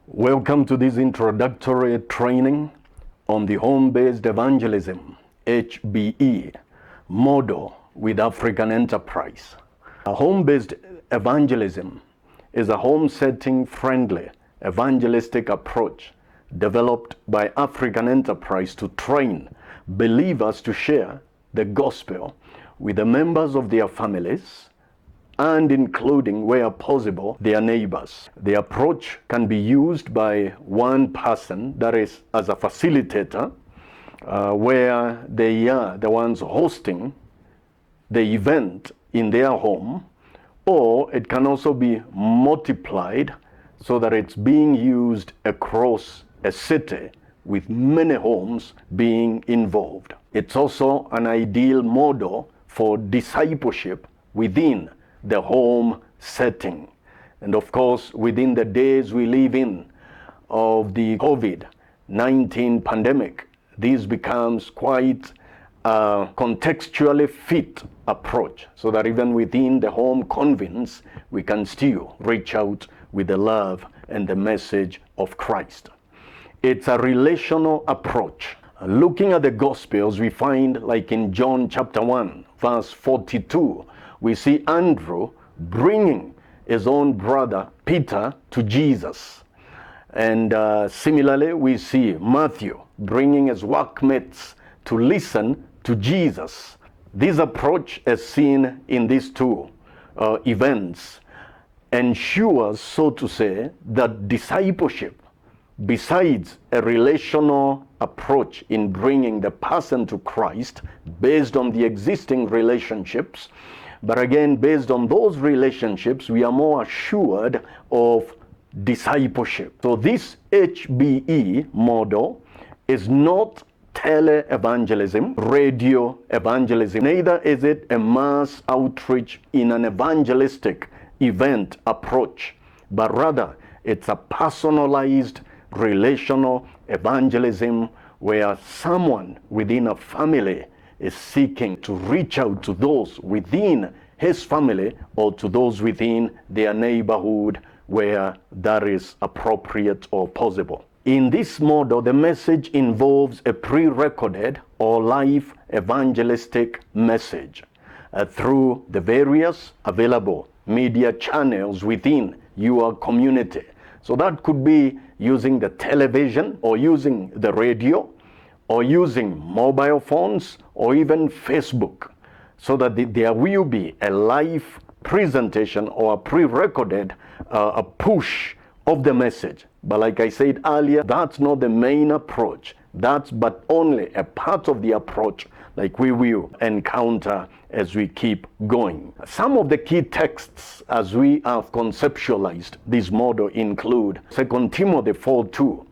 Welcome to this introductory training on the home-based evangelism, HBE, model with African enterprise. A home-based evangelism is a home setting friendly evangelistic approach developed by African enterprise to train believers to share the gospel with the members of their families and including, where possible, their neighbors. The approach can be used by one person, that is, as a facilitator, where they are the ones hosting the event in their home, or it can also be multiplied so that it's being used across a city with many homes being involved. It's also an ideal model for discipleship within the home setting. And of course, within the days we live in of the COVID-19 pandemic, this becomes quite a contextually fit approach, so that even within the home convents, we can still reach out with the love and the message of Christ. It's a relational approach. Looking at the Gospels, we find, like in John chapter 1, verse 42, we see Andrew bringing his own brother Peter to Jesus. And similarly, we see Matthew bringing his workmates to listen to Jesus. This approach, as seen in these two events, ensures, so to say, that discipleship, besides a relational approach in bringing the person to Christ based on the existing relationships, but again, based on those relationships, we are more assured of discipleship. So this HBE model is not tele-evangelism, radio evangelism. Neither is it a mass outreach in an evangelistic event approach, but rather it's a personalized relational evangelism where someone within a family is seeking to reach out to those within his family or to those within their neighborhood where that is appropriate or possible. In this model, the message involves a pre-recorded or live evangelistic message through the various available media channels within your community. So that could be using the television or using the radio or using mobile phones or even Facebook, so that there will be a live presentation or a pre-recorded a push of the message. But like I said earlier, that's not the main approach. That's but only a part of the approach, like we will encounter as we keep going. Some of the key texts as we have conceptualized this model include 2 Timothy 4:2.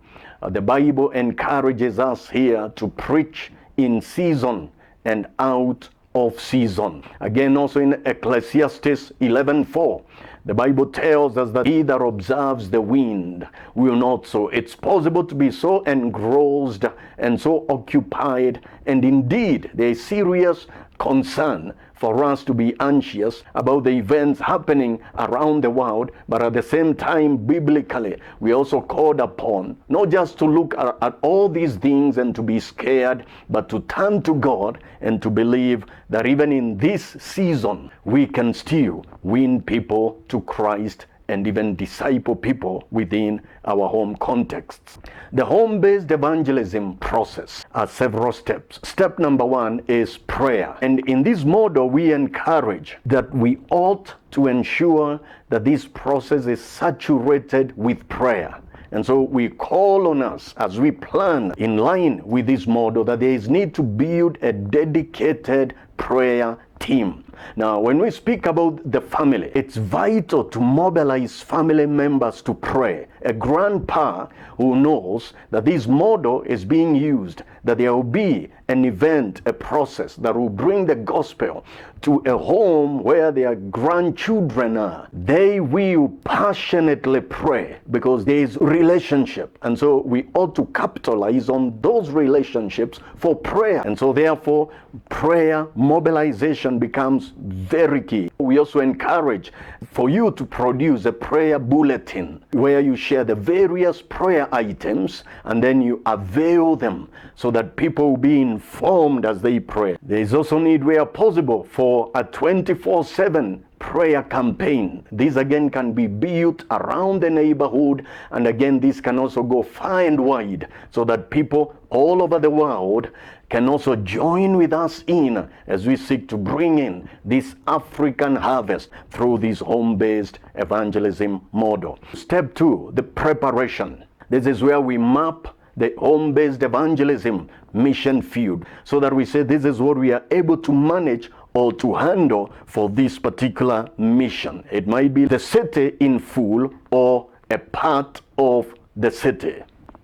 The Bible encourages us here to preach in season and out of season. Again, also in Ecclesiastes 11:4, the Bible tells us that he that observes the wind will not sow. It's possible to be so engrossed and so occupied, and indeed there is serious concern for us to be anxious about the events happening around the world, but at the same time, biblically, we also called upon not just to look at all these things and to be scared, but to turn to God and to believe that even in this season, we can still win people to Christ and even disciple people within our home contexts. The home-based evangelism process has several steps. Step number 1 is prayer. And in this model, we encourage that we ought to ensure that this process is saturated with prayer. And so we call on us as we plan in line with this model that there is need to build a dedicated prayer team. Now, when we speak about the family, it's vital to mobilize family members to pray. A grandpa who knows that this model is being used that there will be an event, a process that will bring the gospel to a home where their grandchildren are. They will passionately pray because there is relationship. And so we ought to capitalize on those relationships for prayer. And so therefore, prayer mobilization becomes very key. We also encourage for you to produce a prayer bulletin where you share the various prayer items and then you avail them so that people will be informed as they pray. There is also need, where possible, for a 24/7 prayer campaign. This again can be built around the neighborhood, and again this can also go far and wide so that people all over the world can also join with us in as we seek to bring in this African harvest through this home-based evangelism model. Step 2, the preparation. This is where we map the home-based evangelism mission field so that we say this is what we are able to manage or to handle for this particular mission. It might be the city in full or a part of the city.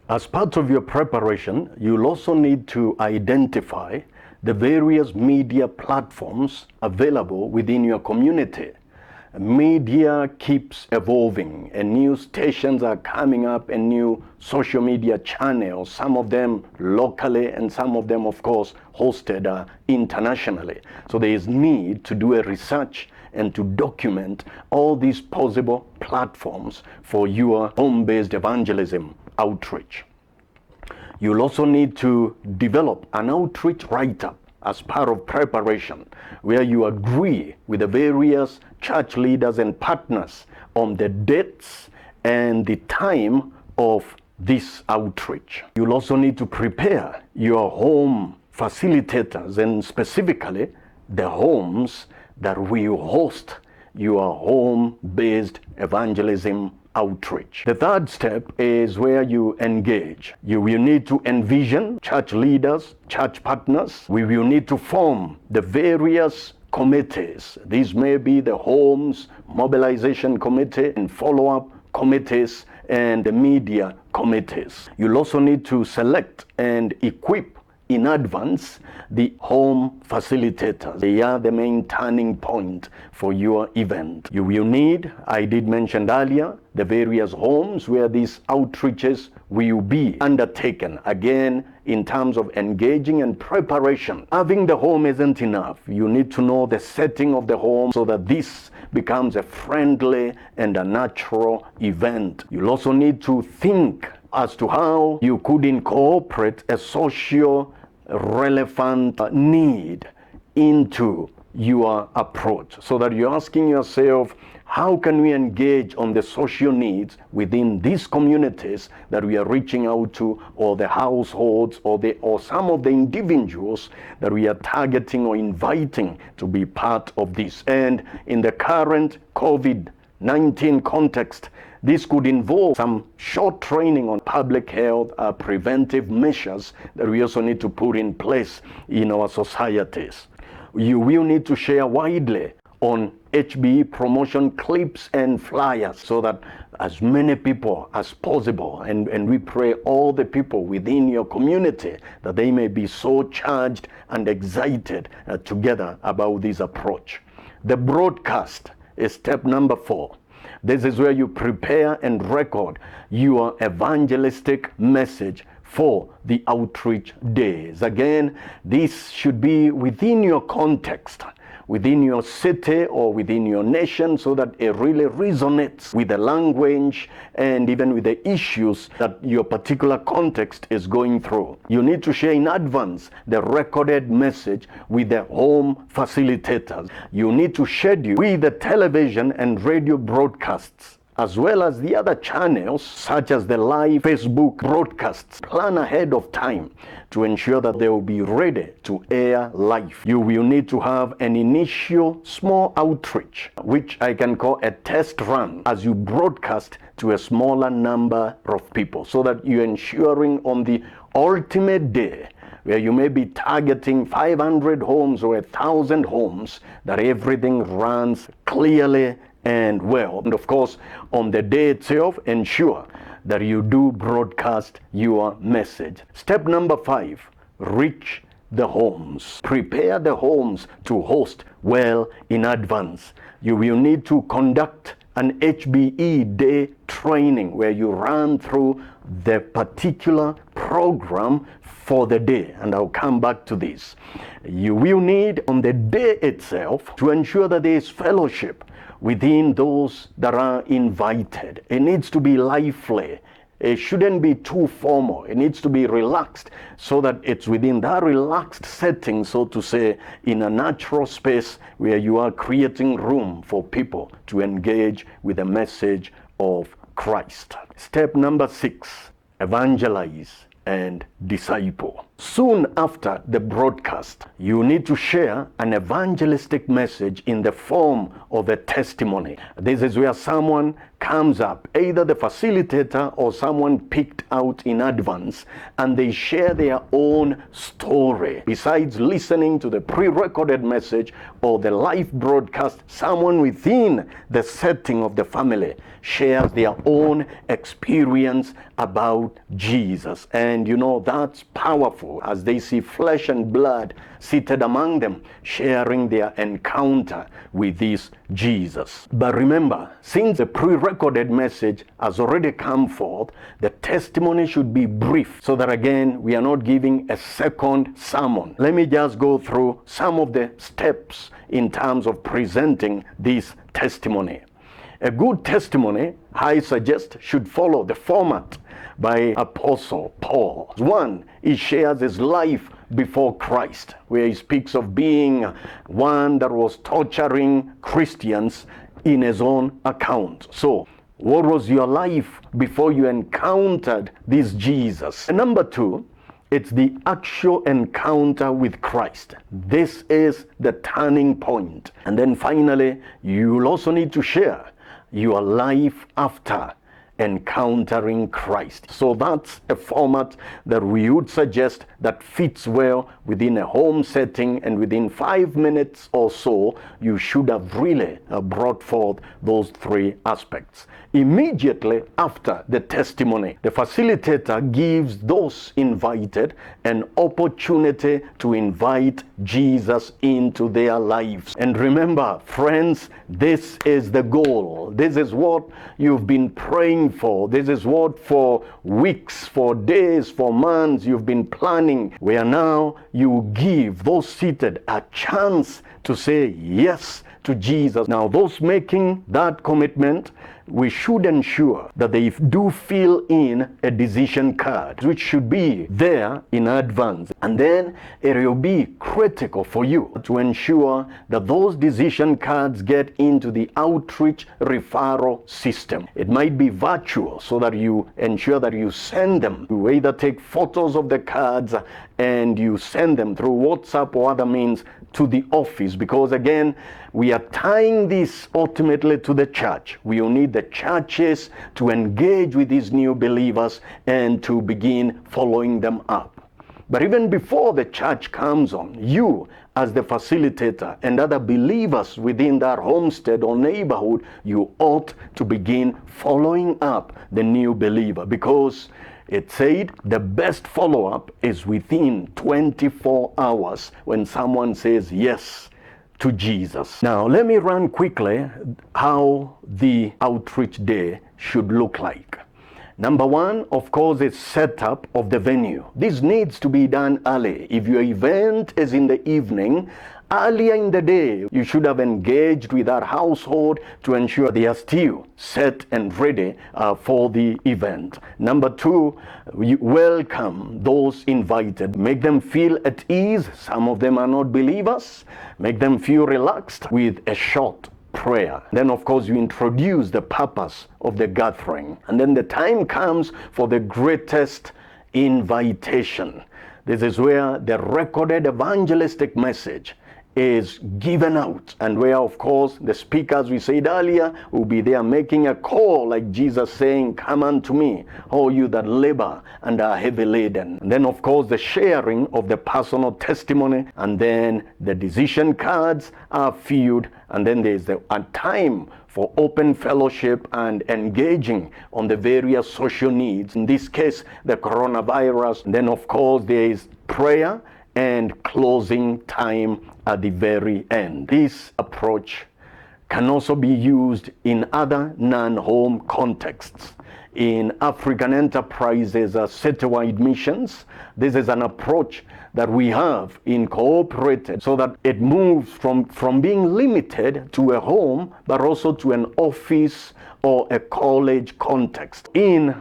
As part of your preparation, you'll also need to identify the various media platforms available within your community. Media keeps evolving and new stations are coming up and new social media channels, some of them locally and some of them of course hosted internationally. So there is need to do a research and to document all these possible platforms for your home-based evangelism outreach. You'll also need to develop an outreach write-up as part of preparation, where you agree with the various church leaders and partners on the dates and the time of this outreach. You'll also need to prepare your home facilitators and specifically the homes that will host your home-based evangelism outreach. The third step is where you engage. You will need to envision church leaders, church partners. We will need to form the various committees. These may be the homes mobilization committee and follow-up committees and the media committees. You'll also need to select and equip in advance the home facilitators. They are the main turning point for your event. You will need, I did mention earlier, the various homes where these outreaches will be undertaken. Again, in terms of engaging and preparation. Having the home isn't enough. You need to know the setting of the home so that this becomes a friendly and a natural event. You'll also need to think as to how you could incorporate a social relevant need into your approach so that you're asking yourself, how can we engage on the social needs within these communities that we are reaching out to, or the households, or some of the individuals that we are targeting or inviting to be part of this. And in the current COVID-19 context, this could involve some short training on public health, preventive measures that we also need to put in place in our societies. You will need to share widely on HBE promotion clips and flyers so that as many people as possible, and we pray all the people within your community that they may be so charged and excited together about this approach. The broadcast is step number 4. This is where you prepare and record your evangelistic message for the outreach days. Again, this should be within your context, within your city or within your nation, so that it really resonates with the language and even with the issues that your particular context is going through. You need to share in advance the recorded message with the home facilitators. You need to schedule with the television and radio broadcasts, as well as the other channels such as the live Facebook broadcasts. Plan ahead of time to ensure that they will be ready to air live. You will need to have an initial small outreach, which I can call a test run, as you broadcast to a smaller number of people, so that you're ensuring on the ultimate day, where you may be targeting 500 homes or 1,000 homes, that everything runs clearly and well. And of course, on the day itself, ensure that you do broadcast your message. Step number 5, reach the homes. Prepare the homes to host well in advance. You will need to conduct an HBE day training where you run through the particular program for the day, and I'll come back to this. You will need on the day itself to ensure that there is fellowship within those that are invited. It needs to be lively. It shouldn't be too formal. It needs to be relaxed so that it's within that relaxed setting, so to say, in a natural space where you are creating room for people to engage with the message of Christ. Step number 6, evangelize and disciple. Soon after the broadcast, you need to share an evangelistic message in the form of a testimony. This is where someone comes up, either the facilitator or someone picked out in advance, and they share their own story. Besides listening to the pre-recorded message or the live broadcast, someone within the setting of the family shares their own experience about Jesus. And you know, that's powerful as they see flesh and blood seated among them, sharing their encounter with this Jesus. But remember, since the pre-recorded message has already come forth, the testimony should be brief so that again, we are not giving a second sermon. Let me just go through some of the steps in terms of presenting this testimony. A good testimony, I suggest, should follow the format by Apostle Paul. One, he shares his life before Christ, where he speaks of being one that was torturing Christians in his own account. So, what was your life before you encountered this Jesus? And number 2, it's the actual encounter with Christ. This is the turning point. And then finally, you'll also need to share your life after encountering Christ. So that's a format that we would suggest that fits well within a home setting, and within 5 minutes or so, you should have really brought forth those 3 aspects. Immediately after the testimony, the facilitator gives those invited an opportunity to invite Jesus into their lives. And remember, friends, this is the goal. This is what you've been praying for. This is what for weeks, for days, for months you've been planning, where now you give those seated a chance to say yes to Jesus. Now, those making that commitment, we should ensure that they do fill in a decision card, which should be there in advance. And then it will be critical for you to ensure that those decision cards get into the outreach referral system. It might be virtual, so that you ensure that you send them. You either take photos of the cards and you send them through WhatsApp or other means to the office, because again, we are tying this ultimately to the church. We will need the churches to engage with these new believers and to begin following them up. But even before the church comes on, you as the facilitator and other believers within that homestead or neighborhood, you ought to begin following up the new believer, because it said the best follow-up is within 24 hours when someone says yes to Jesus. Now, let me run quickly how the outreach day should look like. Number 1, of course, is setup of the venue. This needs to be done early. If your event is in the evening, earlier in the day, you should have engaged with that household to ensure they are still set and ready for the event. Number 2, you welcome those invited. Make them feel at ease. Some of them are not believers. Make them feel relaxed with a short prayer. Then, of course, you introduce the purpose of the gathering. And then the time comes for the greatest invitation. This is where the recorded evangelistic message is given out, and where, of course, the speakers we said earlier will be there making a call, like Jesus saying, "Come unto me, all you that labor and are heavy laden." And then, of course, the sharing of the personal testimony, and then the decision cards are filled, and then there's a time for open fellowship and engaging on the various social needs. In this case, the coronavirus. And then, of course, there is prayer and closing time at the very end. This approach can also be used in other non-home contexts. In African enterprises, citywide missions, this is an approach that we have incorporated so that it moves from being limited to a home, but also to an office or a college context. In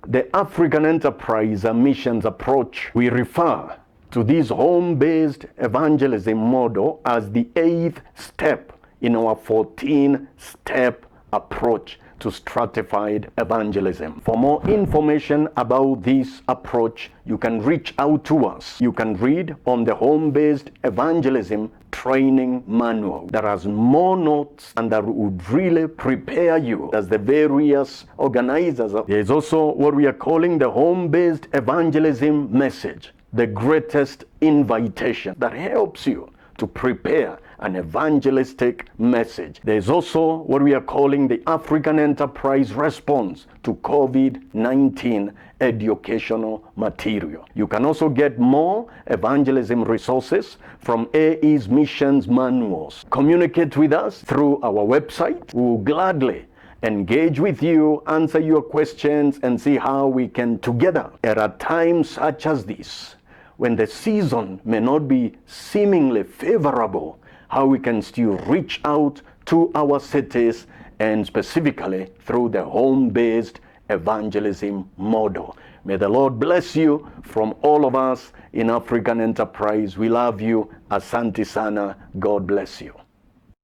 the African enterprise missions approach, we refer to this home-based evangelism model as the 8th step in our 14-step approach to stratified evangelism. For more information about this approach, you can reach out to us. You can read on the home-based evangelism training manual that has more notes and that would really prepare you as the various organizers. There is also what we are calling the home-based evangelism message, the greatest invitation, that helps you to prepare an evangelistic message. There's also what we are calling the African Enterprise Response to COVID-19 educational material. You can also get more evangelism resources from AE's missions manuals. Communicate with us through our website. We will gladly engage with you, answer your questions, and see how we can together at a time such as this, when the season may not be seemingly favorable, how we can still reach out to our cities, and specifically through the home-based evangelism model. May the Lord bless you from all of us in African Enterprise. We love you. Asante sana. God bless you.